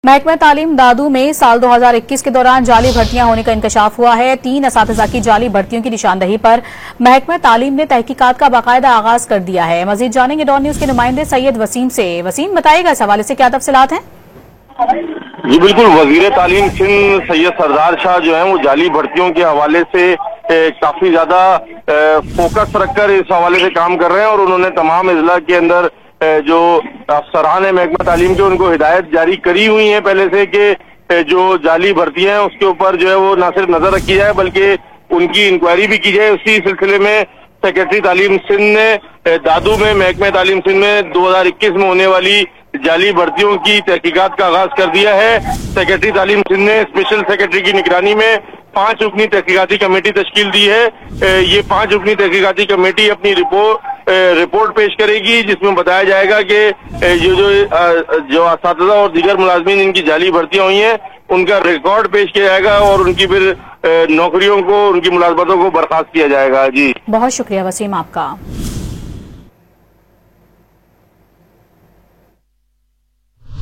महकमा तालीम दादू में साल 2021 के दौरान जाली भर्तियां होने का इंकशाफ हुआ है। 3 असातिज़ा की जाली भर्तियों की निशानदही पर महकमा तालीम ने तहकीकात का बाकायदा आगाज कर दिया है। मजीद जानेंगे डॉन न्यूज के नुमाइंदे सैयद वसीम से। वसीम, बताइएगा इस हवाले से क्या तफसीलात हैं? जी बिल्कुल, वजीर तालीम सिंध सैयद सरदार शाह जो है वो जाली भर्तियों के हवाले से काफी ज्यादा फोकस रखकर इस हवाले से काम कर रहे हैं और उन्होंने तमाम अजला के अंदर जो अफसरान है महकमा तालीम के उनको हिदायत जारी करी हुई है पहले से कि जो जाली भर्तियां हैं उसके ऊपर जो है वो न सिर्फ नजर रखी जाए बल्कि उनकी इंक्वायरी भी की जाए। उसी सिलसिले में सेक्रेटरी तालीम सिंध ने दादू में महकमा तालीम सिंध में 2021 में होने वाली जाली भर्तियों की तहकीकात का आगाज कर दिया है। सेक्रेटरी तालीम सिंध ने स्पेशल सेक्रेटरी की निगरानी में 5 रुकनी तहकीकाती कमेटी तश्कील दी है। ये 5 रुकनी तहकीकाती कमेटी अपनी रिपोर्ट पेश करेगी जिसमें बताया जाएगा कि जो असातिज़ा और दीगर मुलाजमीन इनकी जाली भर्तियां हुई हैं उनका रिकॉर्ड पेश किया जाएगा और उनकी फिर नौकरियों को, उनकी मुलाजमतों को बर्खास्त किया जाएगा। जी बहुत शुक्रिया वसीम आपका।